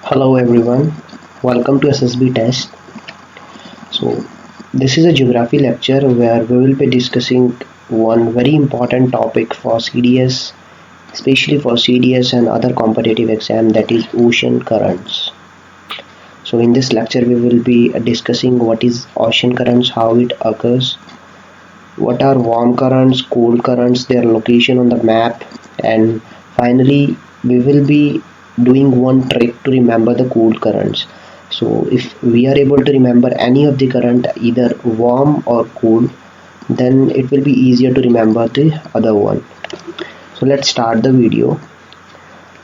Hello everyone, welcome to SSB test. So this is a geography lecture where we will be discussing one very important topic for CDS, especially for CDS and other competitive exam, that is ocean currents. So in this lecture we will be discussing what is ocean currents, how it occurs, what are warm currents, cold currents, their location on the map, and finally we will be doing one trick to remember the cold currents. So if we are able to remember any of the current, either warm or cold, then it will be easier to remember the other one. So let's start the video.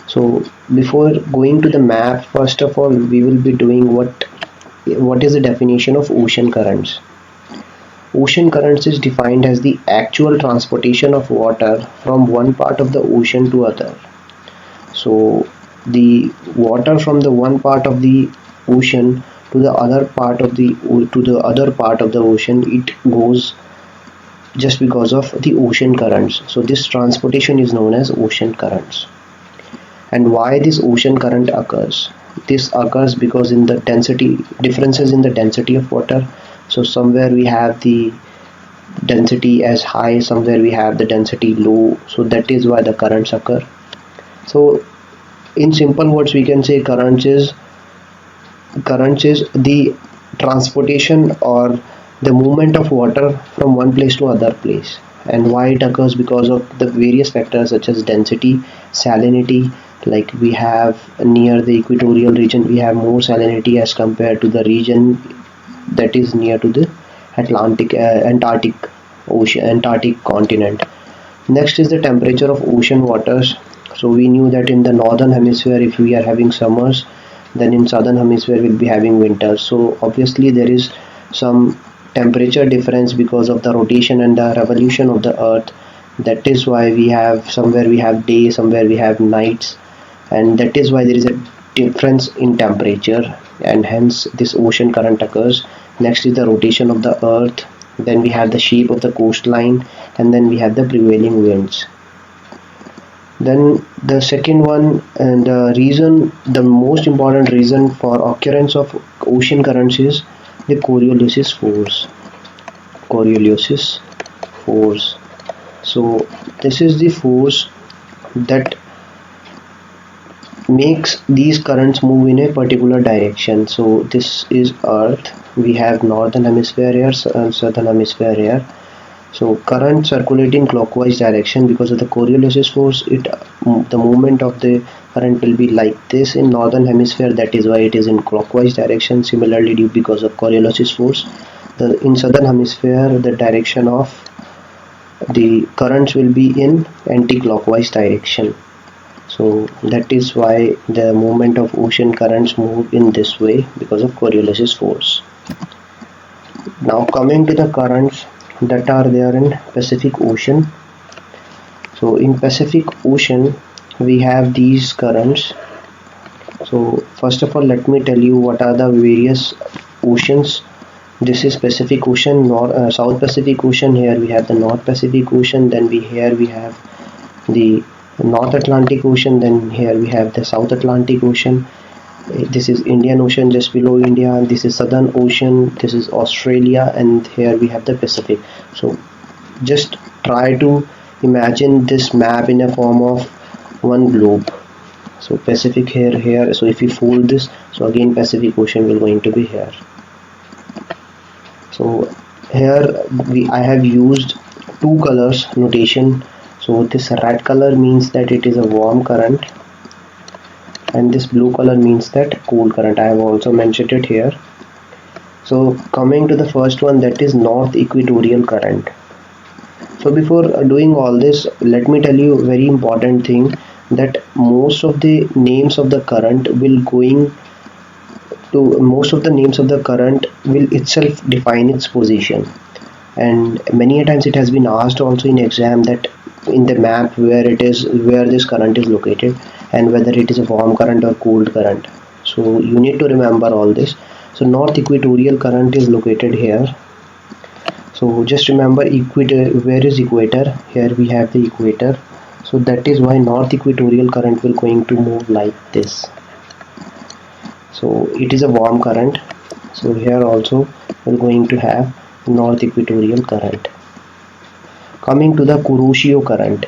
So before going to the map, first of all we will be doing what is the definition of ocean currents. Ocean currents is defined as the actual transportation of water from one part of the ocean to other. So the water from the one part of the ocean to the other part of the ocean, it goes just because of the ocean currents. So this transportation is known as ocean currents. And why this ocean current occurs? This occurs because in the density differences in the density of water. So somewhere we have the density as high, somewhere we have the density low, so that is why the currents occur. So in simple words we can say currents is the transportation or the movement of water from one place to other place. And why it occurs? Because of the various factors such as density, salinity. Like we have near the equatorial region, we have more salinity as compared to the region that is near to the Antarctic continent. Next is the temperature of ocean waters. So we knew that in the northern hemisphere, if we are having summers, then in southern hemisphere we'll be having winters. So obviously there is some temperature difference because of the rotation and the revolution of the earth. That is why we have somewhere we have day, somewhere we have nights, and that is why there is a difference in temperature, and hence this ocean current occurs. Next is the rotation of the earth, then we have the shape of the coastline, and then we have the prevailing winds. Then the second one, and the most important reason for occurrence of ocean currents is the Coriolis force. Coriolis force. So this is the force that makes these currents move in a particular direction. So this is earth, we have northern hemisphere here and southern hemisphere here. So current circulating clockwise direction, because of the Coriolis force, the movement of the current will be like this in northern hemisphere, that is why it is in clockwise direction. Similarly, due because of Coriolis force, in southern hemisphere the direction of the currents will be in anti-clockwise direction. So that is why the movement of ocean currents move in this way, because of Coriolis force. Now coming to the currents that are there in Pacific Ocean. So in Pacific Ocean we have these currents. So first of all let me tell you what are the various oceans. This is Pacific Ocean, South Pacific Ocean. Here we have the North Pacific Ocean, then we have the North Atlantic Ocean, then here we have the South Atlantic Ocean. This is Indian Ocean just below India, this is Southern Ocean, this is Australia, and here we have the Pacific. So just try to imagine this map in a form of one globe. So Pacific here, so if you fold this, so again Pacific Ocean will going to be here. So here I have used two colors notation. So this red color means that it is a warm current, and this blue color means that cold current. I have also mentioned it here. So coming to the first one, that is north equatorial current. So before doing all this, let me tell you a very important thing, that most of the names of the current will itself define its position. And many a times it has been asked also in exam that in the map where this current is located, and whether it is a warm current or cold current. So you need to remember all this. So north equatorial current is located here. So just remember equator. Where is equator? Here we have the equator. So that is why north equatorial current will going to move like this. so it is a warm current. So here also we're going to have north equatorial current. Coming to the Kuroshio current.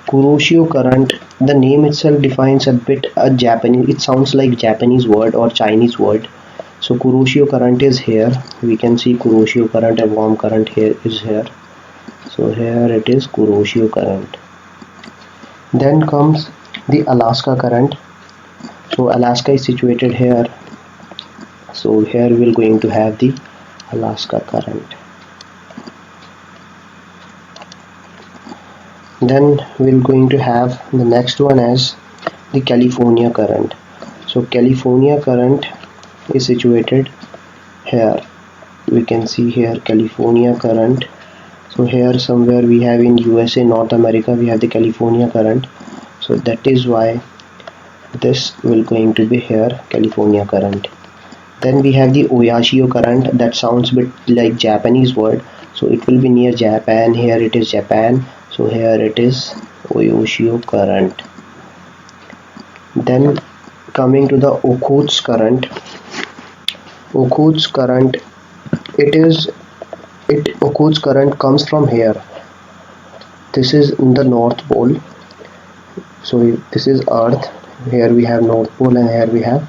Kuroshio current, the name itself defines a bit a Japanese, it sounds like Japanese word or Chinese word. So Kuroshio current is here. We can see Kuroshio current, a warm current here is here. So here it is Kuroshio current. Then comes the Alaska current. So Alaska is situated here. So here we're going to have the Alaska current. Then we're going to have the next one as the California current. So California current is situated here. We can see here California current. So here somewhere we have in USA, North America, we have the California current. So that is why this will going to be here California current. Then we have the Oyashio current. That sounds bit like Japanese word. So it will be near Japan. Here it is Japan. So here it is Oyashio current. Then coming to the Okhotsk current. Okhotsk current, Okhotsk current comes from here. This is in the North Pole. So this is Earth. Here we have North Pole and here we have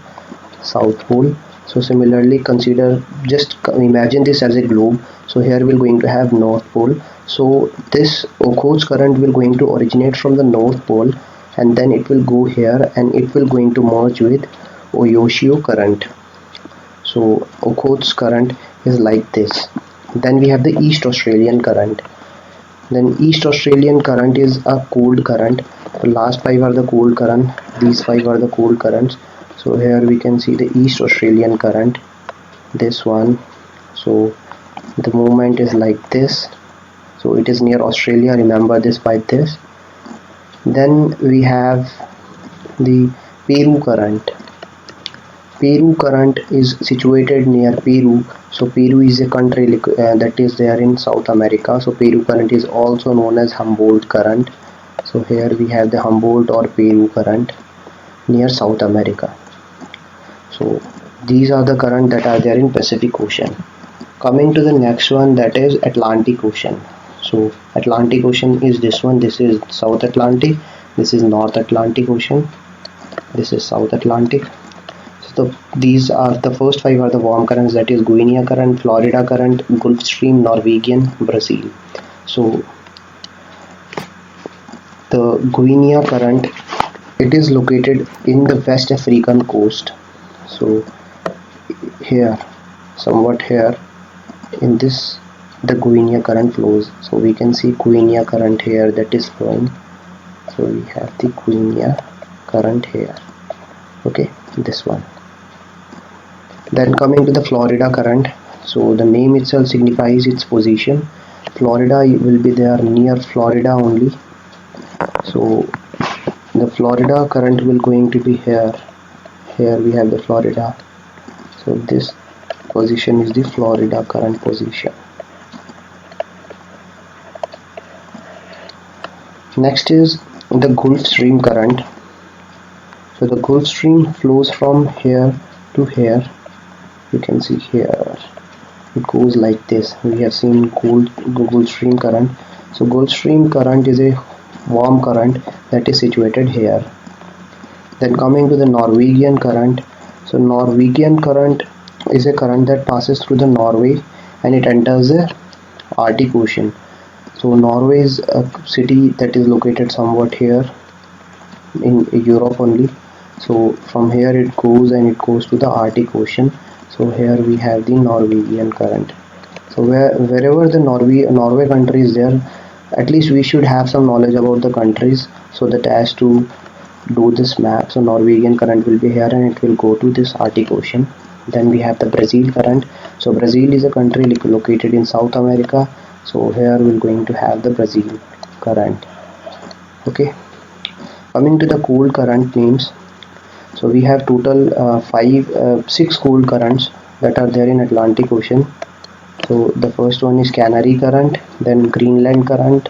South Pole. So similarly consider, just imagine this as a globe. So here we're going to have North Pole. So this Okhotsk current will going to originate from the North Pole and then it will go here and it will going to merge with Oyashio current. So Okhotsk current is like this. Then we have the East Australian current. Then East Australian current is a cold current. The last 5 are the cold current. These 5 are the cold currents. So here we can see the East Australian current. This one. So the movement is like this. So it is near Australia. Remember this by this. Then we have the Peru current. Peru current is situated near Peru. So Peru is a country that is there in South America. So Peru current is also known as Humboldt current. So here we have the Humboldt or Peru current near South America. So these are the current that are there in Pacific Ocean. Coming to the next one, that is Atlantic Ocean. So Atlantic Ocean is this one. This is South Atlantic. This is North Atlantic Ocean. This is South Atlantic. So these are the first 5 are the warm currents, that is Guinea current, Florida current, Gulf Stream, Norwegian, Brazil. So the Guinea current, it is located in the West African coast. So here, somewhat here, in this the Guinea current flows. So we can see Guinea current here that is flowing. So we have the Guinea current here. Okay, this one. Then coming to the Florida current. So the name itself signifies its position. Florida will be there near Florida only. So the Florida current will going to be here. Here we have the Florida. So this position is the Florida current position. Next is the Gulf Stream current. So the Gulf Stream flows from here to here. You can see here it goes like this. We have seen Gulf Stream current. So Gulf Stream current is a warm current that is situated here. Then coming to the Norwegian current. So Norwegian current is a current that passes through the Norway and it enters the Arctic Ocean. So Norway is a city that is located somewhat here in Europe only. So from here it goes to the Arctic Ocean. So here we have the Norwegian current. So wherever the Norway country is there, at least we should have some knowledge about the countries, so that as to do this map. So Norwegian current will be here and it will go to this Arctic Ocean. Then we have the Brazil current. So Brazil is a country located in South America. So here we're going to have the Brazil current. Okay, coming to the cold current names. So we have total 6 cold currents that are there in Atlantic Ocean. So the first one is Canary current, then Greenland current,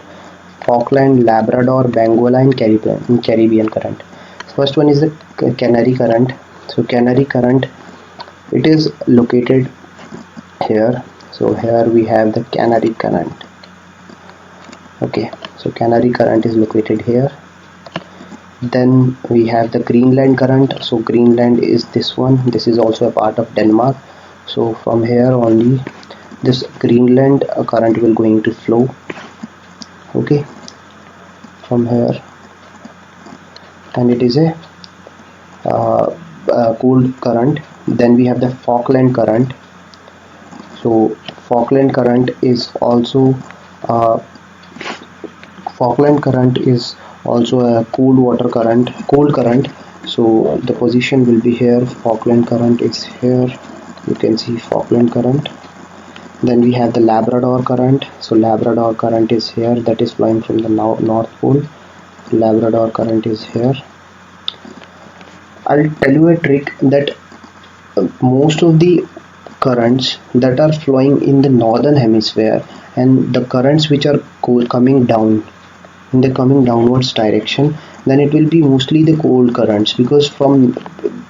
Falkland, Labrador, Benguela and Caribbean current. First one is the Canary current. So Canary Current, it is located here. So here we have the Canary Current. Okay, so Canary Current is located here. Then we have the Greenland Current. So Greenland is this one. This is also a part of Denmark. So from here only this Greenland current will going to flow. Okay, from here, and it is a cold current. Then we have the Falkland Current. So Falkland Current is also uh, Falkland Current is also a cold current. So the position will be here. Falkland Current is here. You can see Falkland Current. Then we have the Labrador Current. So Labrador Current is here, that is flowing from the North Pole. Labrador Current is here. I'll tell you a trick that most of the currents that are flowing in the northern hemisphere and the currents which are coming down in the coming downwards direction, then it will be mostly the cold currents. Because from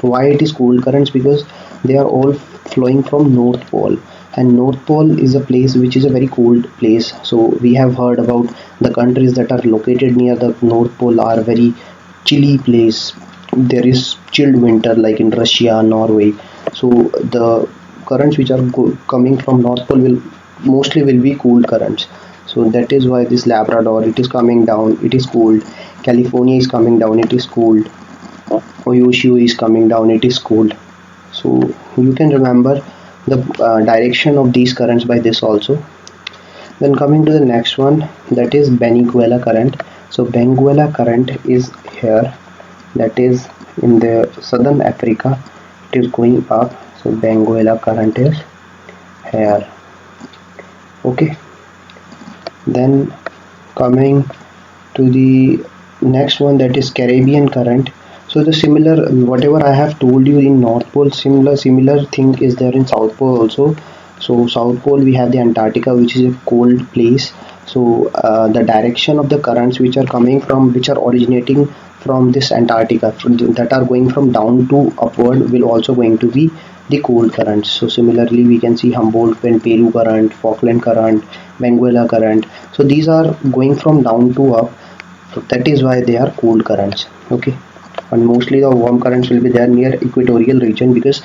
why it is cold currents, because they are all flowing from North Pole, and North Pole is a place which is a very cold place. So we have heard about the countries that are located near the North Pole are very chilly place. There is chilled winter like in Russia, Norway. So the currents which are coming from North Pole will be cold currents. So that is why this Labrador, it is coming down, it is cold. California is coming down, it is cold. Oyosho is coming down, it is cold. So you can remember the direction of these currents by this also. Then coming to the next one, that is Benguela Current. So Benguela Current is here, that is in the southern Africa. It is going up. So Benguela Current is here. Okay, then coming to the next one, that is Caribbean Current. So the similar, whatever I have told you in North Pole, similar thing is there in South Pole also. So South Pole we have the Antarctica, which is a cold place. So the direction of the currents which are coming from, which are originating from this Antarctica, that are going from down to upward, will also going to be the cold currents. So similarly we can see Humboldt and Peru Current, Falkland Current, Benguela Current. So these are going from down to up. So that is why they are cold currents. Okay, and mostly the warm currents will be there near equatorial region, because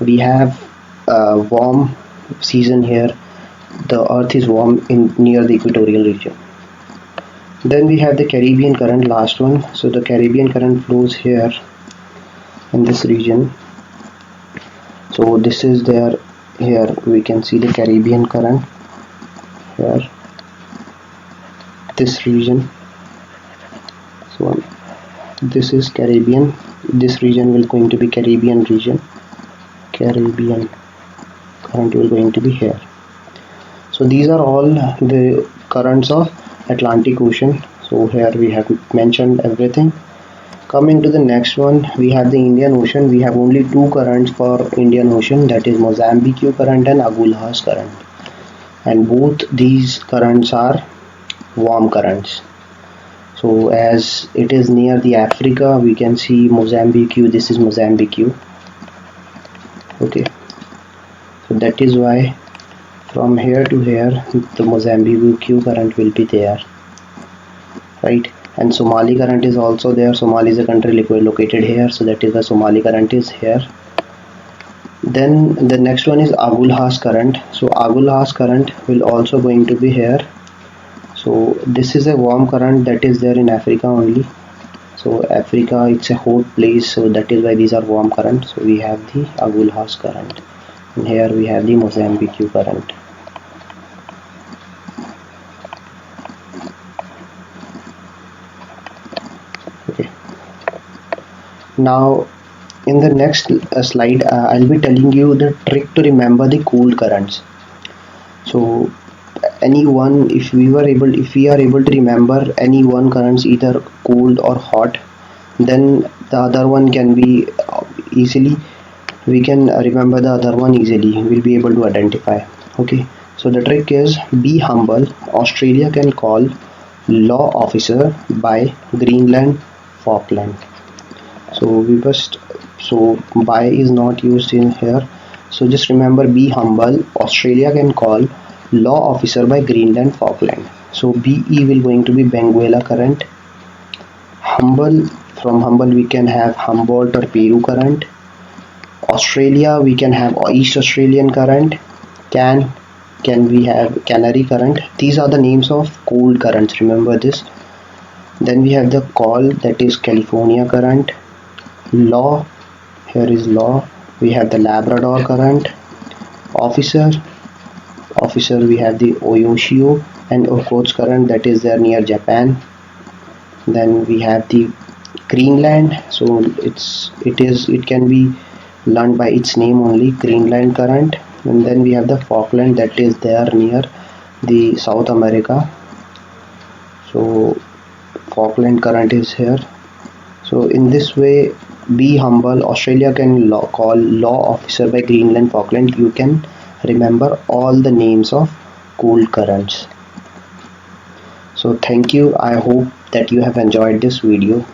we have warm season here. The earth is warm in near the equatorial region. Then we have the Caribbean Current, last one. So the Caribbean Current flows here in this region. So this is there. Here we can see the Caribbean Current here, this region. So this is Caribbean, this region will going to be Caribbean region. Caribbean Current will going to be here. So these are all the currents of Atlantic Ocean. So here we have mentioned everything. Coming to the next one, we have the Indian Ocean. We have only two currents for Indian Ocean, that is Mozambique Current and Agulhas Current, and both these currents are warm currents. So as it is near the Africa, we can see Mozambique, this is Mozambique. Okay, so that is why from here to here the Mozambique current will be there, right? And Somali current is also there. Somali is a country located here, so that is the Somali current is here. Then the next one is Agulhas Current. So Agulhas Current will also going to be here. So this is a warm current that is there in Africa only. So Africa, it's a hot place, so that is why these are warm currents. So we have the Agulhas Current, and here we have the Mozambique Current. Okay, now in the next slide I'll be telling you the trick to remember the cold currents. So anyone, if we are able to remember any one currents, either cold or hot, then the other one can be easily, we can remember the other one easily, we'll be able to identify. Okay, so the trick is be humble. Australia can call law officer by Greenland, Falkland. So we must so by is not used in here. So just remember, be humble. Australia can call law officer by Greenland, Falkland. So BE will going to be Benguela Current. Humble, from humble we can have Humboldt or Peru Current. Australia we can have East Australian Current. Can we have Canary Current. These are the names of cold currents, remember this. Then we have the call, that is California Current. Law, here is law. We have the Labrador Current. Officer we have the Oyashio and Okhotsk Current, that is there near Japan. Then we have the Greenland, so it can be learned by its name only, Greenland Current. And then we have the Falkland, that is there near the South America. So Falkland Current is here. So in this way, be humble. Australia can call law officer by Greenland, Falkland. You can remember all the names of cold currents. So thank you. I hope that you have enjoyed this video.